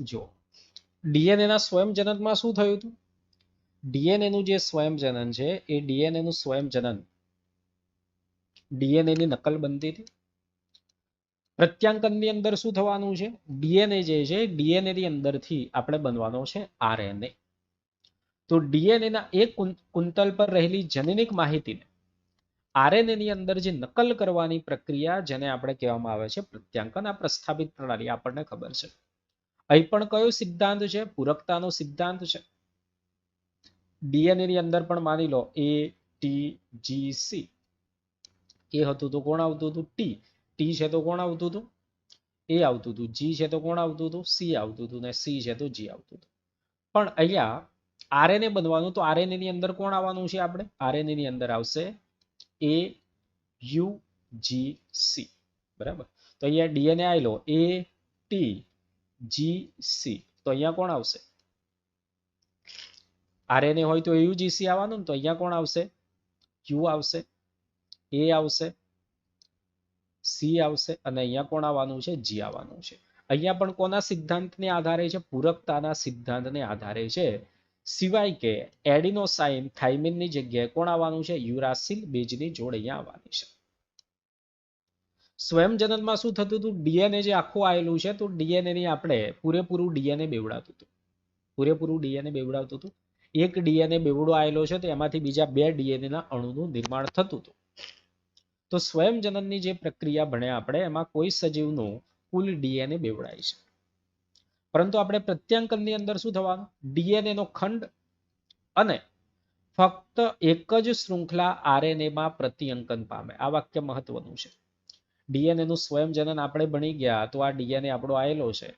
જો ડીએનએ ના સ્વયંજનનમાં શું થયું હતું? ડીએનએ નું જે સ્વયંજનન છે એ ડીએનએ નું સ્વયંજનન ડીએનએ ની નકલ બનતી હતી. પ્રત્યાંકનની અંદર શું થવાનું છે? ડીએનએ જે છે ડીએનએ ની અંદરથી આપણે બનવાનો છે આરએનએ. તો ડીએનએ ના એક કુંતલ પર રહેલી જનનિક માહિતીને આરએનએ ની અંદર જે નકલ કરવાની પ્રક્રિયા જેને આપણે કહેવામાં આવે છે પ્રત્યાંકન. આ પ્રસ્થાપિત પ્રણાલી આપણને ખબર છે. અહીં પણ કયો સિદ્ધાંત છે? પૂરકતાનો સિદ્ધાંત છે. ડીએનએ ની અંદર પણ માની લો એ ટી જી સી એ હતું તો કોણ આવતું હતું? ટી. ટી છે તો કોણ આવતું હતું? એ આવતું હતું. જી છે તો કોણ આવતું હતું? સી આવતું હતું. ને સી છે તો જી આવતું હતું. પણ અહીંયા આરએનએ બનવાનું, તો આરએનએ ની અંદર કોણ આવવાનું છે? આપણે આરએનએ ની અંદર આવશે એ યુ જી સી. બરાબર. તો અહીંયા ડીએનએ આવી લો એ ટી જી સી, તો અહીંયા કોણ આવશે? આરએનએ હોય તો યુજીસી આવવાનું, તો અહીંયા કોણ આવશે? ક્યુ આવશે, એ આવશે, સી આવશે અને અહીંયા કોણ આવવાનું છે? જી આવવાનું છે. અહીંયા પણ કોના સિદ્ધાંતને આધારે છે? પૂરકતાના સિદ્ધાંતને આધારે છે. સિવાય કે એડિનોસાઇન થાઇમિનની જગ્યાએ કોણ આવવાનું છે? યુરાસિલ બેઝની જોડ અહીંયા આવવાની છે. સ્વયંજનનમાં શું થતું હતું? ડીએનએ જે આખું આવેલું છે તો ડીએનએ ની આપણે પૂરેપૂરું ડીએનએ બેવડાતું હતું. પૂરેપૂરું ડીએનએ બેવડાવતું હતું. એક ડીએનએ બેવડો આવેલો છે તો એમાંથી બીજા 2 ડીએનએ ના અણુનું નિર્માણ થતું હતું. તો સ્વયંજનનની જે પ્રક્રિયા ભણ્યા આપણે એમાં કોઈ સજીવનું કુલ ડીએનએ બેવડાય છે. પરંતુ આપણે પ્રત્યાંકનની અંદર શું થવાનું? ડીએનએ નો ખંડ અને ફક્ત એક જ શૃંખલા આરએનએ માં પ્રતિઅંકન પામે. આ વાક્ય મહત્વનું છે. ડીએનએ નું સ્વયંજનન આપણે ભણી ગયા તો આ ડીએનએ આપણો આવેલો છે.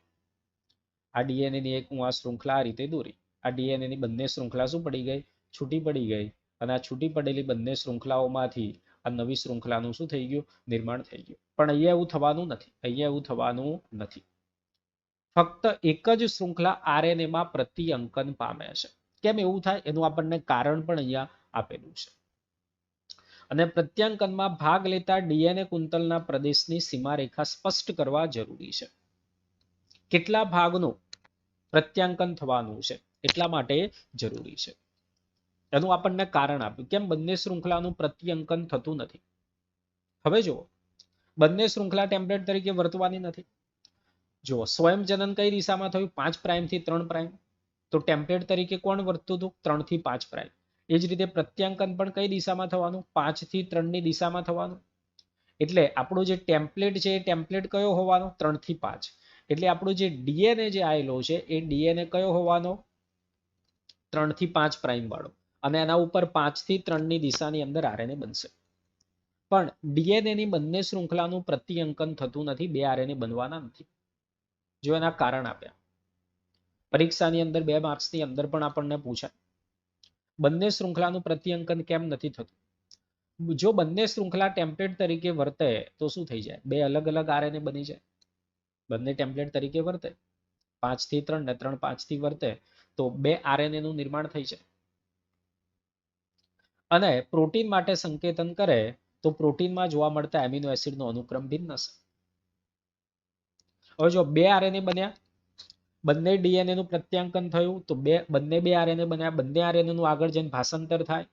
આ ડીએનએ ની એક હું આ શૃંખલા આ રીતે દોરી. આ ડીએનએ ની બંને શૃંખલા શું પડી ગઈ? છૂટી પડી ગઈ. અને આ છૂટી પડેલી બંને શૃંખલાઓમાંથી આ નવી શૃંખલાનું શું થઈ ગયું? નિર્માણ થઈ ગયું. પણ અહીંયા એવું થવાનું નથી. અહીંયા એવું થવાનું નથી. ફક્ત એક જ શૃંખલા આરએનએ માં પ્રતિઅંકન પામે છે. કેમ એવું થાય? એનું આપણને કારણ પણ અહીંયા આપેલું છે. અને પ્રત્યાંકનમાં ભાગ લેતા ડીએનએ કુંતલના પ્રદેશની સીમારેખા સ્પષ્ટ કરવા જરૂરી છે. કેટલા ભાગનું પ્રત્યાંકન થવાનું છે એટલા માટે જરૂરી છે. એનું આપણને કારણ આપ્યું. કેમ બંને શૃંખલાનું પ્રત્યાંકન થતું નથી? હવે જુઓ, બંને શૃંખલા ટેમ્પલેટ તરીકે વર્તવાની નથી. જુઓ, સ્વયંજનન કઈ દિશામાં થયું? 5 પ્રાઇમ થી 3 પ્રાઇમ. તો ટેમ્પલેટ તરીકે કોણ વર્તતું હતું? 3 થી 5 પ્રાઇમ. એ જ રીતે પ્રત્યાંકન પણ કઈ દિશામાં થવાનું? 5 થી 3 ની દિશામાં થવાનું. એટલે આપણો જે ટેમ્પલેટ છે એ ટેમ્પલેટ કયો હોવાનો? 3 થી 5. એટલે આપણો જે ડીએનએ જે આવેલો છે એ ડીએનએ કયો હોવાનો? 3 થી 5 પ્રાઇમ વાળો. અને એના ઉપર 5 થી 3 ની દિશાની અંદર આરએનએ બનશે. પણ ડીએનએ ની બંને શૃંખલાનું પ્રતિઅંકન થતું નથી. 2 આરએનએ બનવાના નથી. જો એના કારણ આપ્યા. પરીક્ષાની અંદર 2 માર્ક્સની અંદર પણ આપણને પૂછાય બંને શૃંખલાનું પ્રતિઅંકન કેમ નથી થતું? જો બંને શૃંખલા ટેમ્પલેટ તરીકે વર્તે તો શું થઈ જાય? 2 અલગ અલગ આરએનએ બની જાય. બંને ટેમ્પલેટ તરીકે વર્તે 5 થી 3 ને 3 5 થી વર્તે તો 2 આરએનએ નું નિર્માણ થઈ જાય. અને પ્રોટીન માટે સંકેતન કરે તો પ્રોટીનમાં જોવા મળતા એમિનો એસિડનો અનુક્રમ ભિન્ન છે. હવે જો 2 આરએનએ બન્યા, બંને ડીએનએ નું પ્રત્યાંકન થયું તો બંને 2 આરએનએ બન્યા. બંને આરએનએ નું આગળ જઈને ભાષાંતર થાય.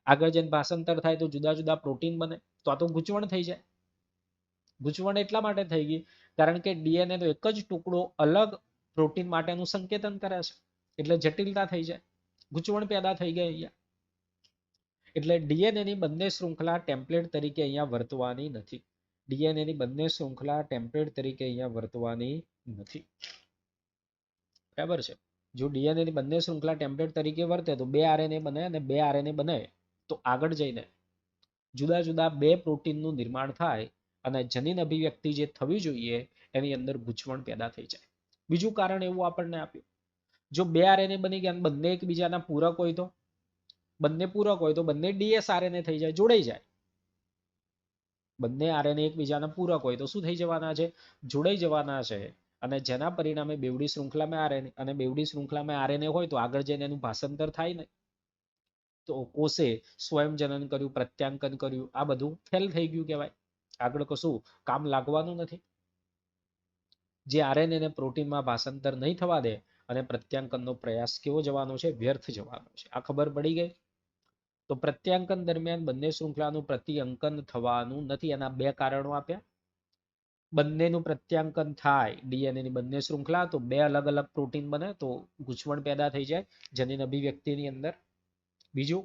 આગળ જઈને ભાષાંતર થાય તો જુદા જુદા પ્રોટીન બને. તો આ તો ગૂંચવણ થઈ જાય. ગૂંચવણ એટલા માટે થઈ ગઈ કારણ કે ડીએનએ નો એક જ ટુકડો અલગ પ્રોટીન માટેનું સંકેતન કરે છે. એટલે જટિલતા થઈ જાય. ગૂંચવણ પેદા થઈ ગઈ અહીંયા. એટલે ડીએનએ ની બંને શૃંખલા ટેમ્પલેટ તરીકે અહીંયા વર્તવાની નથી. ડીએનએ ની બંને શૃંખલા ટેમ્પલેટ તરીકે અહીંયા વર્તવાની નથી. બરાબર છે. જો ડીએનએ ની બંને શૃંખલા ટેમ્પલેટ તરીકે વર્તે તો 2 આરએનએ બને અને 2 આરએનએ બને તો આગળ જઈને જુદા જુદા 2 પ્રોટીનનું નિર્માણ થાય અને જનીન અભિવ્યક્તિ જે થવી જોઈએ એની અંદર ગૂંચવણ પેદા થઈ જાય. બીજું કારણ એવું આપણને આપ્યું. જો 2 આરએનએ બની ગયા બંને એકબીજાના પૂરક હોય તો બંને પૂરક હોય તો બંને ડીએસ આરએનએ થઈ જાય, જોડાઈ જાય. બંને આરએનએ એકબીજાના પૂરક હોય તો શું થઈ જવાના છે? જોડાઈ જવાના છે. અને જેના પરિણામે બેવડી શૃંખલામાં આરએનએ અને બેવડી શૃંખલામાં આરએનએ હોય તો આગળ જઈને એનું ભાષાંતર થાય ને. તો કોષે સ્વયંજનન કર્યું, પ્રત્યાંકન કર્યું, આ બધું ફેલ થઈ ગયું કહેવાય. આગળ કશું કામ લાગવાનું નથી. જે આરએનએ ને પ્રોટીનમાં ભાષાંતર નહીં થવા દે અને પ્રત્યાંકનનો પ્રયાસ કેવો જવાનો છે? વ્યર્થ જવાનો છે. આ ખબર પડી ગઈ? તો પ્રત્યાંકન દરમિયાન બંને શૃંખલાનું પ્રતિઅંકન થવાનું નથી. એના બે કારણો આપ્યા. બંનેનું પ્રત્યાંકન થાય ડીએનએ ની બંને શૃંખલા તો બે અલગ અલગ પ્રોટીન બને, તો ગૂંચવણ પેદા થઈ જાય જનીન અભિવ્યક્તિની અંદર. બીજું,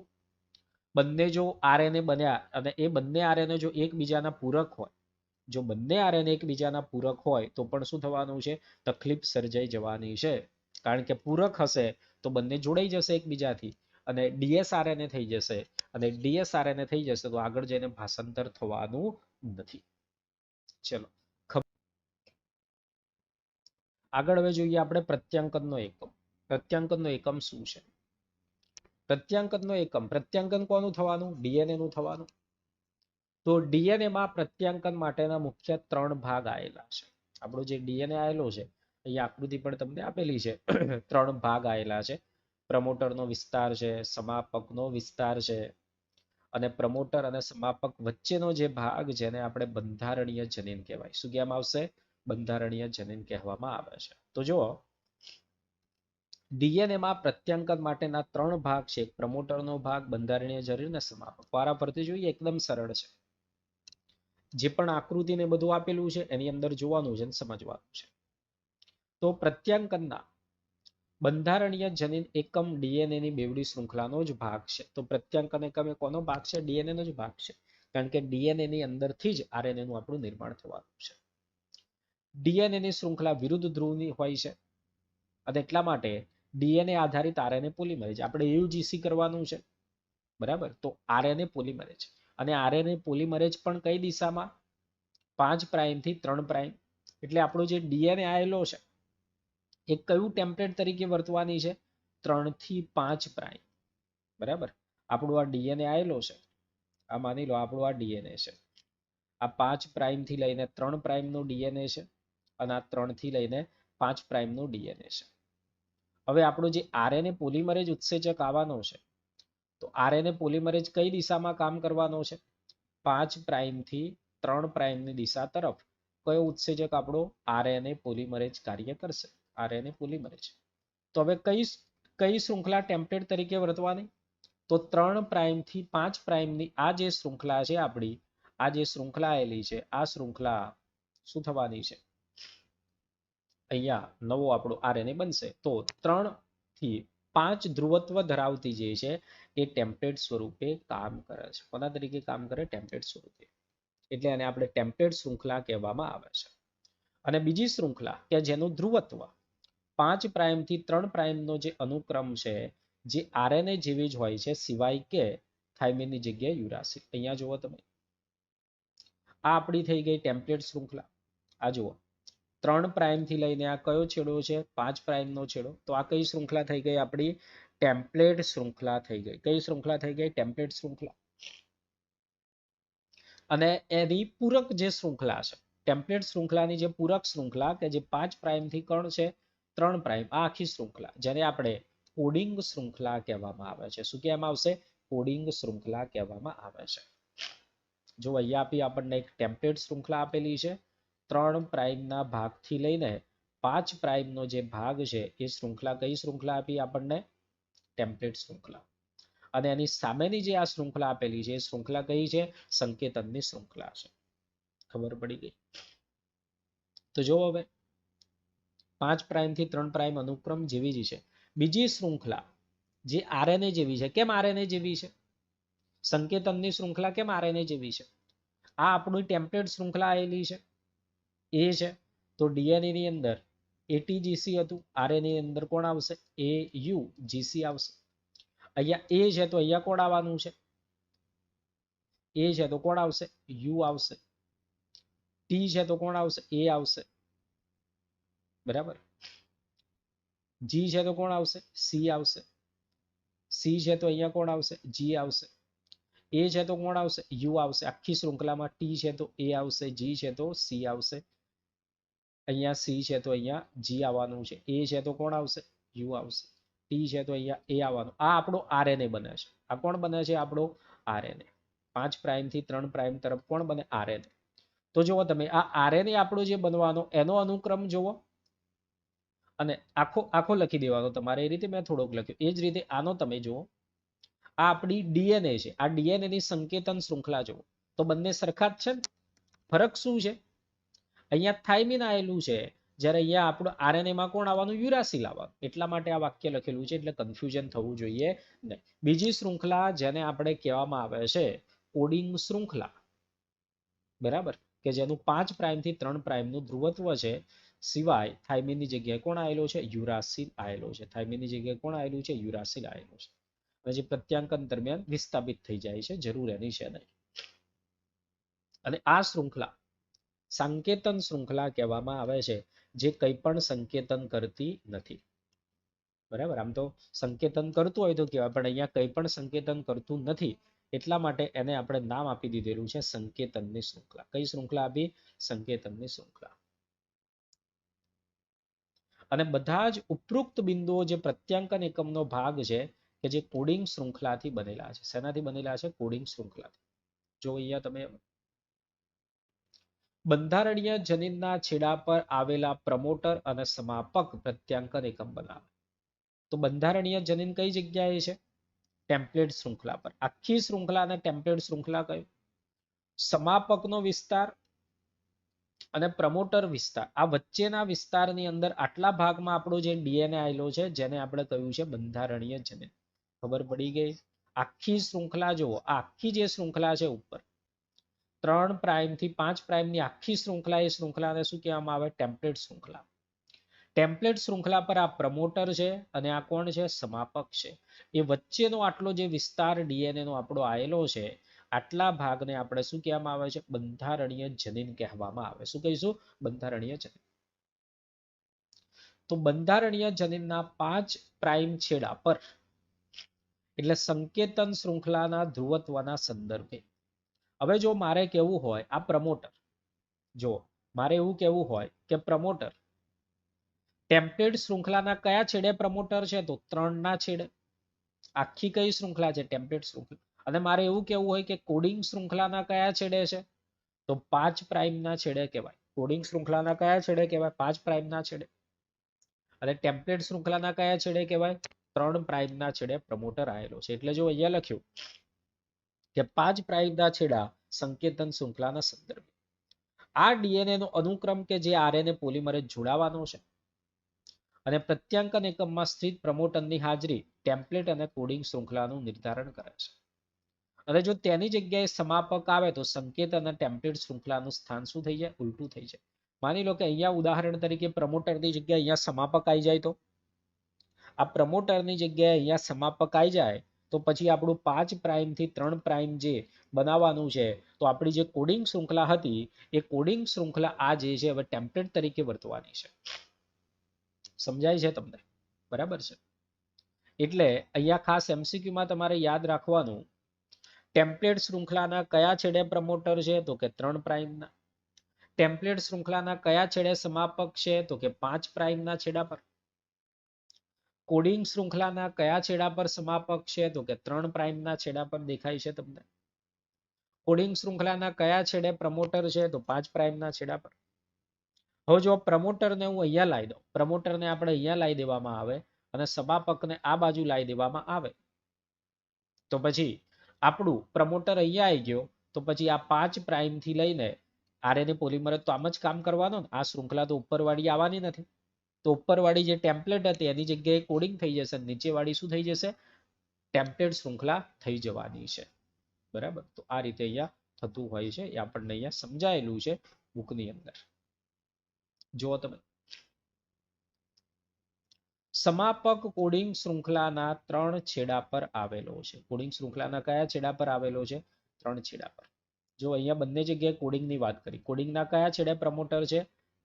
બંને જો આરએનએ બન્યા અને એ બંને આરએનએ જો એકબીજાના પૂરક હોય, જો બંને આરએનએ એકબીજાના પૂરક હોય તો પણ શું થવાનું છે? તકલીફ સર્જાઈ જવાની છે. કારણ કે પૂરક હશે તો બંને જોડાઈ જશે એકબીજાથી અને ડીએસઆરએનએ થઈ જશે, અને ડીએસઆરએનએ થઈ જશે તો આગળ જઈને ભાષાંતર થવાનું નથી. ચલો આગળ હવે જોઈએ આપણે પ્રત્યાંકનનો એકમ. પ્રત્યાંકનનો એકમ શું છે? પ્રત્યાંકનનો એકમ, પ્રત્યાંકન કોનું થવાનું? ડીએનએ નું થવાનું. તો ડીએનએ માં પ્રત્યાંકન માટેના મુખ્ય 3 ભાગ આવેલા છે. આપણો જે ડીએનએ આવેલો છે, અહીં આકૃતિ પણ તમને આપેલી છે. 3 ભાગ આવેલા છે. પ્રમોટરનો વિસ્તાર છે, સમાપકનો વિસ્તાર છે, અને પ્રમોટર અને સમાપક વચ્ચેનો જે ભાગ જેને આપણે બંધારણીય જનીન કહેવાય. શું કહેવામાં આવશે? બંધારણીય જનીન કહેવામાં આવે છે. તો જો ડીએનએ માં પ્રત્યાંકન માટેના 3 ભાગ છે. પ્રમોટરનો ભાગ, બંધારણીય જનીન અને સમાપક. વારાફરતી જોઈએ, એકદમ સરળ છે. જે પણ આકૃતિ ને બધું આપેલું છે એની અંદર જોવાનું છે અને સમજવાનું છે. તો પ્રત્યાંકનના બંધારણીય જનીન એકમ ડીએનએ ની બેવડી શૃંખલાનો જ ભાગ છે. તો પ્રત્યાંકન એકમ એ કોનો ભાગ છે? ડીએનએ નો જ ભાગ છે. કારણ કે ડીએનએ ની અંદરથી જ આરએનએ નું આપણું નિર્માણ થવાનું છે. ડીએનએ ની શૃંખલા વિરુદ્ધ ધ્રુવની હોય છે અને એટલા માટે ડીએનએ આધારિત આરએનએ પોલિમરેજ આપણે યુજીસી કરવાનું છે. બરાબર? તો આરએનએ પોલિમરેજ, અને આરએનએ પોલિમરેજ પણ કઈ દિશામાં? 5 પ્રાઇમ થી 3 પ્રાઇમ. એટલે આપણો જે ડીએનએ આવેલો છે એ કયું ટેમ્પલેટ તરીકે વર્તવાની છે? 3 થી 5 પ્રાઇમ. બરાબર? આપણું આ ડીએનએ આવેલો છે, આ માની લો આપણું આ ડીએનએ છે. આ 5 પ્રાઇમ થી લઈને 3 પ્રાઇમ નો ડીએનએ છે અને આ 3 થી લઈને 5 પ્રાઇમ નો ડીએનએ છે. હવે આપણો જે આરએનએ પોલિમરેજ ઉત્સેચક આવવાનો છે, તો આરએનએ પોલિમરેજ કઈ દિશામાં કામ કરવાનો છે? 5 પ્રાઇમ થી 3 પ્રાઇમની દિશા તરફ કયો ઉત્સેચક આપણો? આરએનએ પોલિમરેજ કાર્ય કરશે. RNA polymerase. તો હવે કઈ શૃંખલા ટેમ્પલેટ તરીકે વર્તવાની? તો 3 પ્રાઇમ થી 5 પ્રાઇમની આ જે શૃંખલા છે આપણી, આ જે શૃંખલા આવેલી છે, આ શૃંખલા શું થવાની છે? અહીંયા નવો આપણો આરએનએ બનશે. તો 3 થી 5 ધ્રુવત્વ ધરાવતી જે છે એ ટેમ્પલેટ સ્વરૂપે કામ કરે છે. કોના તરીકે કામ કરે? ટેમ્પલેટ સ્વરૂપે. એટલે આને આપણે ટેમ્પલેટ શૃંખલા કહેવામાં આવે છે. અને બીજી શૃંખલા કે જેનું ધ્રુવત્વ 5 પ્રાઇમ થી 3 પ્રાઇમ નો જે અનુક્રમ છે, જે આરએનએ જેવી જ હોય છે, સિવાય કે થાઇમિનની જગ્યાએ યુરાસિલ. અહીંયા જુઓ તમે, આ આપણી થઈ ગઈ ટેમ્પલેટ શૃંખલા. આ જુઓ, 3 પ્રાઇમ થી લઈને આ કયો છેડો છે? 5 પ્રાઇમ નો છેડો. તો આ કઈ શૃંખલા થઈ ગઈ? આપણી ટેમ્પલેટ શૃંખલા થઈ ગઈ. કઈ શૃંખલા થઈ ગઈ? ટેમ્પલેટ શૃંખલા. અને એની પૂરક જે શૃંખલા છે, ટેમ્પલેટ શૃંખલાની જે પૂરક શૃંખલા કે જે 5 પ્રાઇમ થી કોણ છે? 3 પ્રાઇમ. આ આખી શૃંખલા જેને આપણે કોડિંગ શૃંખલા કહેવામાં આવે છે. શું કહેવામાં આવશે? કોડિંગ શૃંખલા કહેવામાં આવે છે. જો અહીંયા આપી આપણને એક ટેમ્પલેટ શૃંખલા આપેલી છે. 3 પ્રાઇમના ભાગથી લઈને 5 પ્રાઇમનો જે ભાગ છે એ શૃંખલા કઈ શૃંખલા આપી આપણને? ટેમ્પલેટ શૃંખલા. અને એની સામેની જે આ શૃંખલા આપેલી છે એ શૃંખલા કઈ છે? સંકેતનની શૃંખલા છે. ખબર પડી ગઈ? તો જો હવે 5 પ્રાઇમ થી 3 પ્રાઇમ અનુક્રમ જેવી જ છે. બીજી શૃંખલા જે આરએનએ જેવી છે. કેમ આરએનએ જેવી છે? સંકેતનની શૃંખલા કેમ આરએનએ જેવી છે? આ આપણી ટેમ્પલેટ શૃંખલા આવેલી છે, એ છે. તો ડીએનએ ની અંદર એટીજીસી હતું, આરએનએ ની અંદર કોણ આવશે? એ યુ જીસી આવશે. અહીંયા એ છે તો અહીંયા કોણ આવવાનું છે? એ છે તો કોણ આવશે? યુ આવશે. ટી છે તો કોણ આવશે? એ આવશે. બરાબર? જી છે તો કોણ આવશે? સી આવશે. સી છે તો અહીંયા કોણ આવશે? જી આવશે. એ છે તો કોણ આવશે? યુ આવશે. આખી શૃંખલામાં ટી છે તો એ આવશે, જી છે તો સી આવશે, અહીંયા સી છે તો અહીંયા જી આવવાનું છે, એ છે તો કોણ આવશે? યુ આવશે, ટી છે તો અહીંયા એ આવવાનું. આ આપણો આરએનએ બને છે. આ કોણ બને છે? આપણો આરએનએ. 5 પ્રાઇમ થી 3 પ્રાઇમ તરફ કોણ બને? આરએનએ. તો જુઓ તમે આ આરએનએ આપણો જે બનવાનો એનો અનુક્રમ જુઓ અને આખો આખો લખી દેવાનો તમારે. એ રીતે મેં થોડોક લખ્યો. એ જ રીતે આનો તમે જુઓ, આ આપણી ડીએનએ છે. આ ડીએનએ ની સંકેતન શૃંખલા જુઓ તો બંને સરખા જ છે ને. ફરક શું છે? અહીંયા થાઇમિન આવેલું છે, જ્યારે અહીંયા આપણું આરએનએ માં કોણ આવવાનું? યુરાસિલ આવવાનું. એટલા માટે આ વાક્ય લખેલું છે, એટલે કન્ફ્યુઝન થવું જોઈએ નહીં. બીજી શૃંખલા જેને આપણે કહેવામાં આવે છે કોડિંગ શૃંખલા, બરાબર, કે જેનું 5 પ્રાઇમ થી 3 પ્રાઇમ નું ધ્રુવત્વ છે, સિવાય થાઇમિનની જગ્યાએ કોણ આવેલો છે? યુરાસિલ આવેલો છે. થાઇમિનની જગ્યાએ કોણ આવેલું છે? યુરાસિલ આવેલું છે. જે પ્રત્યાંકન દરમિયાન વિસ્થાપિત થઈ જાય છે, જરૂર એની છે નહીં. અને આ શૃંખલા સંકેતન શૃંખલા કહેવામાં આવે છે, જે કંઈ પણ સંકેતન કરતી નથી. બરાબર, આમ તો સંકેતન કરતું હોય તો કહેવાય, પણ અહીંયા કંઈ પણ સંકેતન કરતું નથી. એટલા માટે એને આપણે નામ આપી દીધેલું છે સંકેતનની શૃંખલા. કઈ શૃંખલા આપી? સંકેતનની શૃંખલા. અને બધા જ ઉપરોક્ત બિંદુઓ જે પ્રત્યાંકન એકમનો ભાગ છે, કે જે કોડિંગ શૃંખલાથી બનેલા છે. શેનાથી બનેલા છે? કોડિંગ શૃંખલાથી. જો અહીંયા તમે બંધારણીય જનીનના છેડા પર આવેલા પ્રમોટર અને સમાપક પ્રત્યાંકન એકમ બનાવે. તો બંધારણીય જનીન કઈ જગ્યાએ છે? ટેમ્પલેટ શૃંખલા પર. આખી શૃંખલા અને ટેમ્પલેટ શૃંખલા કયું? સમાપકનો વિસ્તાર અને પ્રમોટર વિસ્તાર, આ વચ્ચેના વિસ્તારની અંદર આટલા ભાગમાં આપણો જે ડીએનએ આવેલો છે, જેને આપણે કહ્યું છે બંધારણીય જનીન. ખબર પડી ગઈ? આખી શૃંખલા જુઓ, આખી જે શૃંખલા છે ઉપર 3 પ્રાઇમ થી 5 પ્રાઇમની આખી શૃંખલા, એ શૃંખલાને શું કહેવામાં આવે? ટેમ્પલેટ શૃંખલા. ટેમ્પલેટ શૃંખલા પર આ પ્રમોટર છે અને આ કોણ છે? સમાપક છે. એ વચ્ચેનો આટલો જે વિસ્તાર ડીએનએ નો આપણો આવેલો છે, આટલા ભાગને આપણે શું કહેવામાં આવે છે? બંધારણીય જનીન કહેવામાં આવે. શું કહીશું? બંધારણીય જનીન. તો બંધારણીય જનીનના 5 પ્રાઇમ છેડા પર, એટલે સંકેતન શૃંખલાના ધ્રુવત્વના સંદર્ભે, હવે જો મારે કેવું હોય આ પ્રમોટર, જો મારે એવું કેવું હોય કે પ્રમોટર ટેમ્પલેટ શૃંખલાના કયા છેડે પ્રમોટર છે? તો 3 ના છેડે. આખી કઈ શૃંખલા છે? ટેમ્પલેટ શૃંખલા. અને મારે એવું કેવું હોય કે કોડિંગ શૃંખલાના કયા છેડે છે? તો 5 પ્રાઇમ ના છેડે કહેવાય. કોડિંગ શૃંખલાના કયા છેડે કહેવાય? 5 પ્રાઇમ ના છેડે. અને ટેમ્પલેટ શૃંખલાના કયા છેડે કહેવાય? 3 પ્રાઇમ ના છેડે પ્રમોટર આવેલો છે. એટલે જો અહીંયા લખ્યું કે 5 પ્રાઇમ ના છેડા સંકેતન શૃંખલાના સંદર્ભે આ ડીએનએ નો અનુક્રમ કે જે આરએનએ પોલિમરેઝ જોડાવાનો છે, અને પ્રત્યાંકન એકમમાં સ્થિત પ્રમોટરની હાજરી ટેમ્પલેટ અને કોડિંગ શૃંખલાનું નિર્ધારણ કરે છે. અને જો તેની જગ્યાએ સમાપક આવે તો સંકેત અને ટેમ્પલેટ શૃંખલાનું સ્થાન શું થઈ જાય? ઉલટું થઈ જાય. માની લો કે અહીંયા ઉદાહરણ તરીકે પ્રમોટરની જગ્યાએ અહીંયા સમાપક આવી જાય, તો આ પ્રમોટરની જગ્યાએ અહીંયા સમાપક આવી જાય તો પછી આપણું 5 પ્રાઇમ થી 3 પ્રાઇમ જે બનાવવાનું છે, તો આપણી જે કોડિંગ શૃંખલા હતી, એ કોડિંગ શૃંખલા આ જે છે હવે ટેમ્પલેટ તરીકે વર્તવાની છે. સમજાય છે તમને? બરાબર છે. એટલે અહીંયા ખાસ એમસીક્યુમાં તમારે યાદ રાખવાનું, ટેમ્પલેટ શૃંખલાના કયા છેડે પ્રમોટર છે? તો કે 3 પ્રાઇમના. ટેમ્પલેટ શૃંખલાના કયા છેડે સમાપક છે? તો કે 5 પ્રાઇમના છેડા પર. કોડિંગ શૃંખલાના કયા છેડા પર સમાપક છે? તો કે 3 પ્રાઇમના છેડા પર. દેખાય છે તમને? કોડિંગ શૃંખલાના કયા છેડે પ્રમોટર છે? તો 5 પ્રાઇમના છેડા પર. હવે જો પ્રમોટરને હું અહીંયા લાવી દઉં, પ્રમોટરને આપણે અહીંયા લાવી દેવામાં આવે અને સમાપકને આ બાજુ લાવી દેવામાં આવે, તો પછી આપણું પ્રમોટર અહીંયા આવી ગયો, તો પછી આ 5 પ્રાઇમ થી લઈને આરએનએ પોલિમરેઝ તો આમ જ કામ કરવાનો ને. આ શૃંખલા તો ઉપરવાળી આવવાની નથી. તો ઉપરવાળી જે ટેમ્પલેટ હતી એની જગ્યાએ કોડિંગ થઈ જશે, નીચેવાળી શું થઈ જશે? ટેમ્પલેટ શૃંખલા થઈ જવાની છે. બરાબર. તો આ રીતે અહીંયા થતું હોય છે, એ આપણને અહીંયા સમજાયેલું છે બુકની અંદર. જુઓ તમે, સમાપક કોડિંગ શૃંખલાના 3 છેડા પર આવેલો છે. કોડિંગ શૃંખલાના કયા છેડા પર આવેલો છે? 3 છેડા પર. જો અહીંયા બંને જગ્યાએ કોડિંગની વાત કરી. કોડિંગના કયા છેડે પ્રમોટર છે?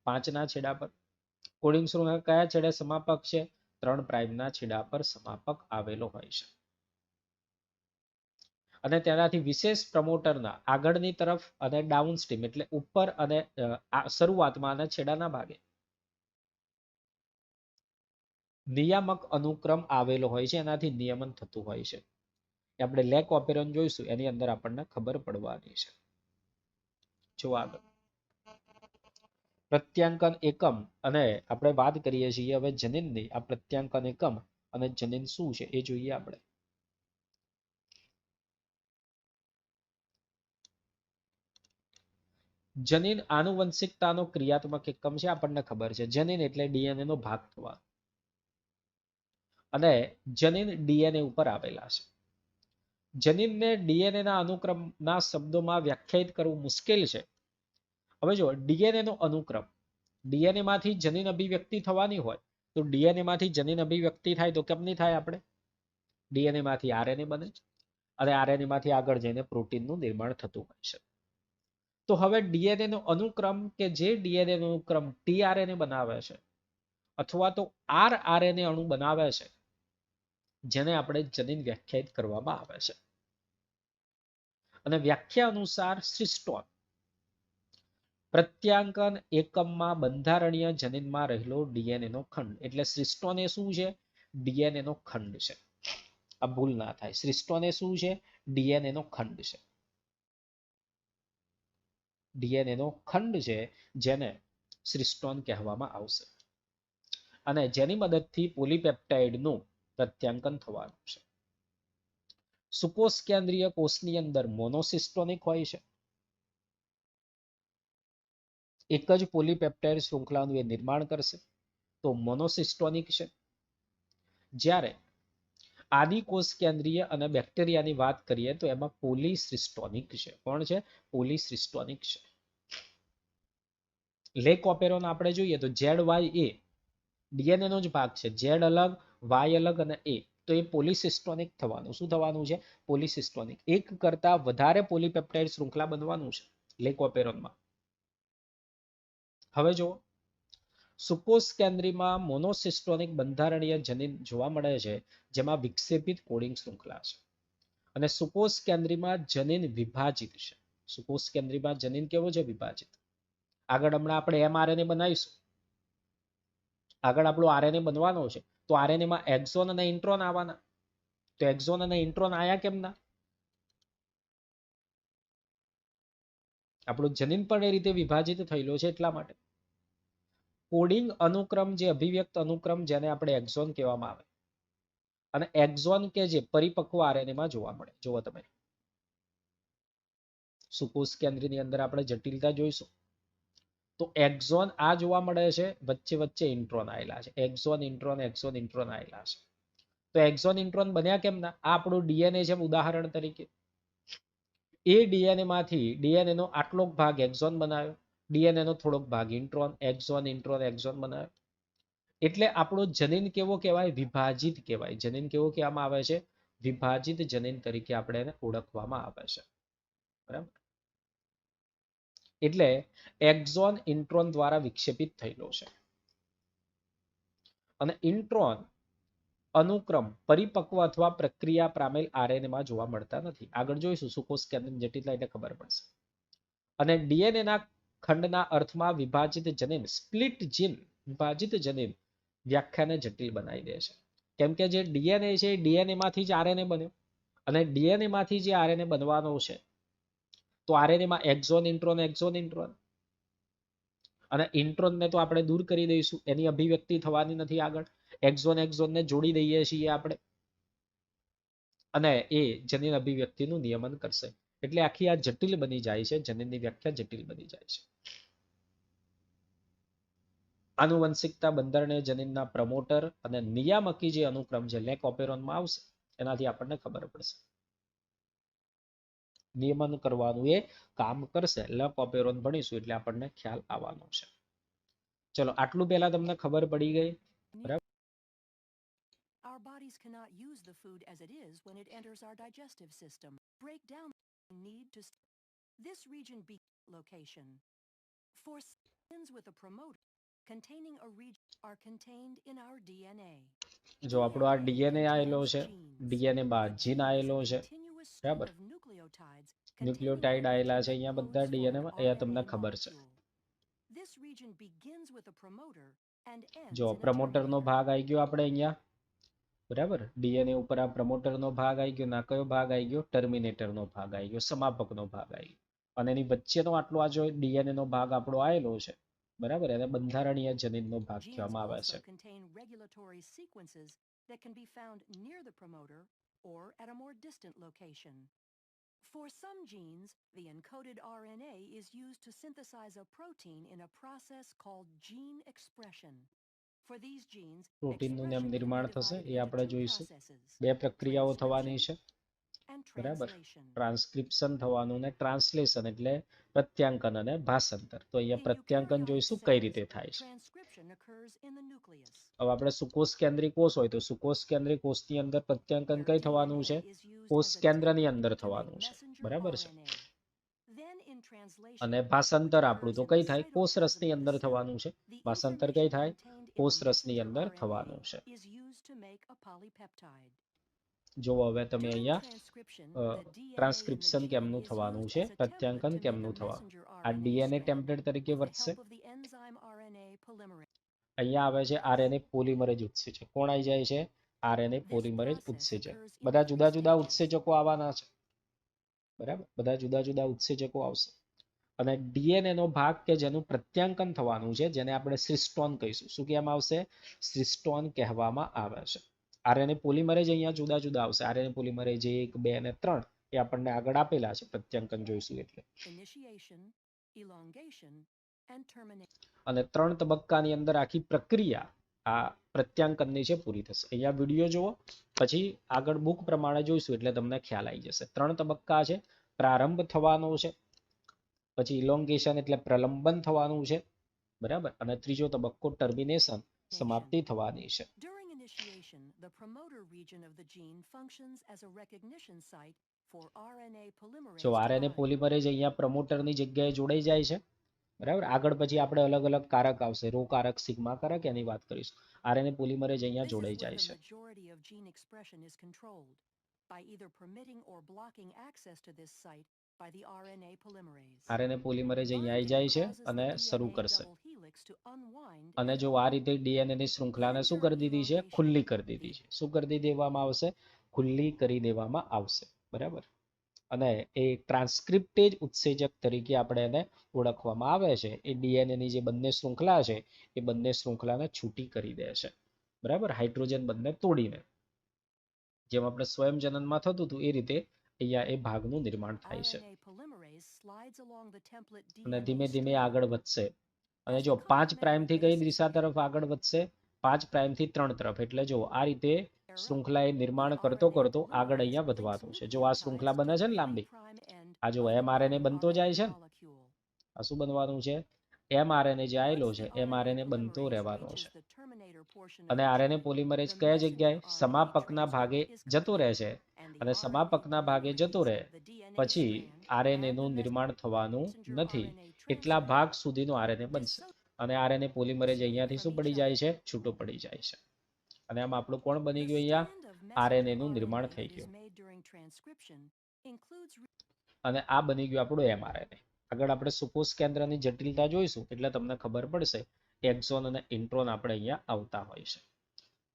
5 ના છેડા પર. કોડિંગ શૃંખલા કયા છેડે સમાપક છે? 3 પ્રાઇમના છેડા પર સમાપક આવેલો હોય છે. અને તેનાથી વિશેષ પ્રમોટરના આગળની તરફ અને ડાઉનસ્ટ્રીમ એટલે ઉપર અને શરૂઆતમાં અને છેડાના ભાગે નિયામક અનુક્રમ આવેલો હોય છે. એનાથી નિયમન થતું હોય છે. આપણે લેક ઓપેરોન જોઈશું, એની અંદર આપણને ખબર પડવાની છે. જો આગળ પ્રત્યાંકન એકમ અને આપણે વાત કરીએ છીએ હવે જનીનની. આ પ્રત્યાંકન એકમ અને જનીન શું છે એ જોઈએ આપણે. જનીન આનુવંશિકતાનો ક્રિયાત્મક એકમ છે, આપણને ખબર છે. જનીન એટલે ડીએનએ નો ભાગ થવા, અને જનીન ડીએનએ ઉપર આવેલા છે. જનીનને ડીએનએ ના અનુક્રમના શબ્દોમાં વ્યાખ્યાયિત કરવું મુશ્કેલ છે. હવે જો ડીએનએ નો અનુક્રમ, ડીએનએ માંથી જનીન અભિવ્યક્તિ થવાની હોય તો ડીએનએ માંથી જનીન અભિવ્યક્તિ થાય તો કેમની થાય? આપણે ડીએનએ માંથી આરએનએ બને અને આરએનએ માંથી આગળ જઈને પ્રોટીનનું નિર્માણ થતું હોય છે. તો હવે ડીએનએ નો અનુક્રમ કે જે ડીએનએ નો અનુક્રમ ટીઆરએનએ બનાવે છે અથવા તો આરઆરએનએ અણુ બનાવે છે, જેને આપણે જનીન વ્યાખ્યાયિત કરવામાં આવે છે. અને વ્યાખ્યા અનુસાર સિસ્ટોન પ્રત્યાંકન એકમમાં બંધારણીય જનીનમાં રહેલો ડીએનએ નો ખંડ. એટલે સિસ્ટોન એ શું છે? ડીએનએ નો ખંડ છે. આ ભૂલ ના થાય. સિસ્ટોન એ શું છે? ડીએનએ નો ખંડ છે. ડીએનએ નો ખંડ છે જેને સિસ્ટોન કહેવામાં આવશે, અને જેની મદદથી પોલીપેપ્ટાઇડનું પ્રત્યાંકન થવાનું છે. સુકોષ કેન્દ્રીય કોષની અંદર મોનોસિસ્ટોનિક હોય છે. એક જ પોલીપેપ્ટાઇડ શૃંખલાનું એ નિર્માણ કરશે તો મોનોસિસ્ટોનિક છે. જ્યારે આદિકોષ કેન્દ્રીય અને બેક્ટેરિયાની વાત કરીએ તો એમાં પોલીસિસ્ટોનિક છે. કોણ છે? પોલીસિસ્ટોનિક છે. લેક ઓપેરોન આપણે જોઈએ તો ઝેડ વાય એ ડીએનએ નો જ ભાગ છે. ઝેડ અલગ, વાય અલગ અને એ, તો એ પોલીસિસ્ટોનિક થવાનું. શું થવાનું છે? પોલીસિસ્ટોનિક. એક કરતા વધારે પોલીપેપ્ટાઇડ શૃંખલા બનવાનું છે લેક ઓપેરોનમાં. હવે જો સુકોષ કેન્દ્રીમાં મોનોસિસ્ટોનિક બંધારણીય જનીન જોવા મળે છે, જેમાં વિક્ષેપિત કોડિંગ શૃંખલા છે. અને સુકોષ કેન્દ્રીમાં જનીન વિભાજિત છે. સુકોષ કેન્દ્રીમાં જનીન કેવો છે? વિભાજિત. આગળ હમણાં આપણે એમઆરએનએ બનાવીશું. આગળ આપણો આરએનએ બનવાનો છે, તો આરએનએ માં એક્ઝોન અને ઇન્ટ્રોન આવવાના. તો એક્ઝોન અને ઇન્ટ્રોન આયા કેમ ના? આપણું જનીન પણ એ રીતે વિભાજિત થયેલો છે એટલા માટે. કોડિંગ અનુક્રમ, જે અભિવ્યક્ત અનુક્રમ જેને આપણે એક્ઝોન કહેવામાં આવે, અને એક્ઝોન કે જે પરિપક્વ આરએનએ માં જોવા મળે. જુઓ તમે, સુકોષ કેન્દ્રની અંદર આપણે જટિલતા જોઈશું તો એક્ઝોન આ જોવા મળે છે, વચ્ચે વચ્ચે ઇન્ટ્રોન આવેલા છે. એક્ઝોન ઇન્ટ્રોન, એક્ઝોન ઇન્ટ્રોન આવેલા છે. તો એક્ઝોન ઇન્ટ્રોન બન્યા કેમ ના? આ આપણું ડીએનએ છે ઉદાહરણ તરીકે. એ ડીએનએ માંથી ડીએનએ નો આટલો ભાગ એક્ઝોન બનાવ્યો, ડીએનએ નો થોડોક ભાગ ઇન્ટ્રોન, એક્ઝોન ઇન્ટ્રોન એક્ઝોન બનાવ્યો. એટલે આપણો જનીન કેવો કહેવાય? વિભાજિત કહેવાય. જનીન કેવો કહેવામાં આવે છે? વિભાજિત જનીન તરીકે આપણે એને ઓળખવામાં આવે છે. બરાબર. એટલે એક્ઝોન ઇન્ટ્રોન દ્વારા વિક્ષેપિત થયેલો છે. અને ઇન્ટ્રોન અનુક્રમ પરિપક્વ અથવા પ્રક્રિયા પામેલ આરએનએ માં જોવા મળતા નથી. આગળ જોઈશું સુકોષ કેન્દ્રની જટિલતા એટલે ખબર પડશે. અને ડીએનએ ના ખંડના અર્થમાં વિભાજિત જનીન, સ્પ્લિટ જીન, વિભાજિત જનીન વ્યાખ્યાને જટિલ બનાવી દે છે. કેમ કે જે ડીએનએ છે એ ડીએનએ માંથી જ આરએનએ બન્યો, અને ડીએનએ માંથી જે આરએનએ બનવાનો છે તો આરએનએ માં એક્ઝોન ઇન્ટ્રોન, એક્ઝોન ઇન્ટ્રોન, અને ઇન્ટ્રોન ને તો આપણે દૂર કરી દઈશું, એની અભિવ્યક્તિ થવાની નથી આગળ. એક્ઝોન એક્ઝોન ને જોડી દઈએ છીએ આપણે, અને એ જનીન અભિવ્યક્તિનું નિયમન કરશે. એટલે આખી આ જટિલ બની જાય છે. જનીનની વ્યાખ્યા જટિલ બની જાય છે. આનુવંશિકતા બંધારણીય જનીનના પ્રમોટર અને નિયામકી જે અનુક્રમ છે લેક ઓપેરોનમાં આવશે, એનાથી આપણને ખબર પડશે. નિયમન કરવાનું એ કામ કરશે. લેક ઓપેરોન ભણીશું એટલે આપણને ખ્યાલ આવવાનો છે. ચલો આટલું પહેલા તમને ખબર પડી ગઈ. બરાબર. Our bodies cannot use the food as it is when it enters our digestive system. Break down the need to this region be location. For sins with a promoter containing a region are contained in our DNA. જો આપણો આ DNA આવેલો છે, DNA બાદ જીન આવેલો છે. બરાબર. Nucleotide આવેલા છે અહીંયા બધા ડીએનએ માં, એ તમને ખબર છે. જો પ્રમોટરનો ભાગ આવી ગયો આપણે અહીંયા. બરાબર. ડીએનએ ઉપર આ પ્રમોટરનો ભાગ આવી ગયો. ના કયો ભાગ આવી ગયો? ટર્મિનેટરનો ભાગ આવી ગયો, સમાપકનો ભાગ આવી ગયો. અને એની વચ્ચેનો આટલો આ જો ડીએનએ નો ભાગ આપણો આવેલો છે, બરાબર, એને બંધારણીય જનીનનો ભાગ Genes કહેવામાં આવે also છે. contain regulatory sequences that can be found near the promoter or at a more distant location. For some genes, the encoded RNA is used to synthesize a protein in a process called gene expression. For these genes, પ્રોટીનનું expression can નિર્માણ be થશે, divided એ into આપણે two જોઈશું. processes: બે પ્રક્રિયાઓ થવાની transcription છે, and બરાબર. translation. Transcription થવાનું ને ટ્રાન્સલેશન એટલે પ્રત્યાંકન અને ભાષાંતર. તો અહીંયા In પ્રત્યાંકન eukaryotic જોઈશું કઈ રીતે cells, થાય છે. transcription occurs in the nucleus. હવે આપણે સુકોષ કેન્દ્રી કોષ હોય તો સુકોષ કેન્દ્રી કોષની અંદર પ્રત્યાંકન where કઈ DNA થવાનું છે? is used કોષ as a કેન્દ્રની template અંદર to make થવાનું છે, messenger બરાબર છે. RNA. Then in translation, અને which ભાષાંતર occurs આપણું તો in કઈ the થાય? કોષ cytoplasm રસની of the અંદર cell, થવાનું છે. the ભાષાંતર કઈ information થાય? contained in કોષ the રસની messenger અંદર RNA થવાનું છે. is used to make a polypeptide. જો હવે તમે During અહીંયા transcription, the DNA in the transcription gene કેમનું is થવાનું used છે, as a template પ્રત્યાંકન to make કેમનું a થવાનું? messenger આ RNA ડીએનએ strand ટેમ્પલેટ તરીકે with the વધશે. help of the enzyme RNA polymerase. અહીંયા આવે છે આરએનએ પોલિમરેજ ઉત્સેચક. કોણ આવી જાય છે? RNA This polymerase process ઉત્સેચક. occurs in બધા three જુદા જુદા stages. ઉત્સેચકો આવવાના છે, બરાબર. બધા જુદા જુદા ઉત્સેચકો આવશે. અને ડીએનએ નો ભાગ કે જેનું પ્રત્યાંકન થવાનું છે, જેને આપણે સિસ્ટોન કહીશું. શું કહેવામાં આવશે? સિસ્ટોન કહેવામાં આવે છે. આરએનએ પોલિમરેજ અહીંયા જુદા જુદા આવશે. આરએનએ પોલિમરેજ 1, 2 અને 3 એ આપણને આગળ આપેલા છે, પ્રત્યાંકન જોઈશું એટલે. Initiation, elongation, and termination. અને 3 તબક્કાની અંદર આખી પ્રક્રિયા આ પ્રત્યાંકનની છે પૂરી થશે. અહીંયા વિડીયો જુઓ, પછી આગળ બુક પ્રમાણે જોઈશું એટલે તમને ખ્યાલ આવી જશે. 3 તબક્કા છે. પ્રારંભ થવાનો છે, પછી ઇલોંગેશન એટલે પ્રલંબન થવાનું છે, બરાબર. અને ત્રીજો તબક્કો ટર્મિનેશન, સમાપ્તિ થવાની છે. During initiation, the promoter region of the gene functions as a recognition site for RNA polymerase જો to આરએનએ bind. પોલિમરેજ અહીંયા પ્રમોટરની જગ્યાએ જોડાઈ જાય છે, બરાબર. આગળ પછી આપણે અલગ અલગ કારક આવશે, રો કારક, સિગ્મા કારક, એની વાત કરીશું. આરએનએ પોલિમરેજ અહીંયા This is જોડાઈ where જાય the છે. majority of gene expression is controlled by either permitting or blocking access to this site by the RNA polymerase. RNA polymerase અહીંયા આવી Binding જાય છે causes અને the શરૂ DNA કરશે. double helix to unwind અને and જો આ open. રીતે ડીએનએ ની શૃંખલાને શું કરી દીધી છે? ખુલ્લી કરી દીધી છે. શું કરી દેવામાં આવશે? ખુલ્લી કરી દેવામાં આવશે, બરાબર. અને એ ટ્રાન્સક્રિપ્ટેજ ઉત્સેચક તરીકે આપણે એને ઓળખવામાં આવે છે. એ ડીએનએ ની જે બંને શૃંખલા છે એ બંને શૃંખલાને છૂટી કરી દે છે, બરાબર. હાઇડ્રોજન બંને તોડીને, જેમ આપણે સ્વયંજનનમાં થતું હતું એ રીતે અહીંયા એ ભાગનું નિર્માણ થાય છે. RNA polymerase slides along the template અને DNA ધીમે ધીમે strand. આગળ વધશે. અને As જો a 5 પ્રાઇમ થી કઈ complementary દિશા basis તરફ આગળ વધશે? 5 પ્રાઇમ થી 3 તરફ. એટલે જો આ રીતે arrow, શૃંખલાએ the નિર્માણ કરતો RNA કરતો આગળ polymerase અહીંયા links વધવાનું છે. જો આ nucleotides શૃંખલા to બને છે the ને લાંબી, 3' end આ જો of the એમઆરએનએ guiding બનતો જાય RNA છે ને, molecule. આ શું બનવાનું છે? એમઆરએનએ જે આવેલો Once છે the RNA એમઆરએનએ બનતો polymerase રહેવાનો reaches છે. the terminator portion of અને the RNA gene, polymerase the કયા messenger જગ્યાએ? RNA સમાપકના ભાગે transcript is જતો રહે complete, છે. and the અને RNA સમાપકના ભાગે જતો રહે polymerase, the DNA પછી strand, આરએનએ and નું the નિર્માણ થવાનું messenger નથી. RNA એટલા transcript ભાગ સુધીનો આરએનએ બનશે. અને આરએનએ પોલિમરેજ અહીંયાથી શું from પડી each જાય other. છે? છૂટો પડી જાય છે. અને આમ આપણું કોણ બની The ગયું? અહીંયા strand of messenger આરએનએ નું RNA નિર્માણ થઈ that is ગયું. made during transcription includes અને આ બની ગયું આપણું એમઆરએનએ. આગળ આપણે સુકોષ કેન્દ્રની જટિલતા જોઈશું એટલે તમને ખબર પડશે એક્ઝોન અને ઇન્ટ્રોન આપણે અહીંયા આવતા હોય છે.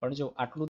પણ જો આટલું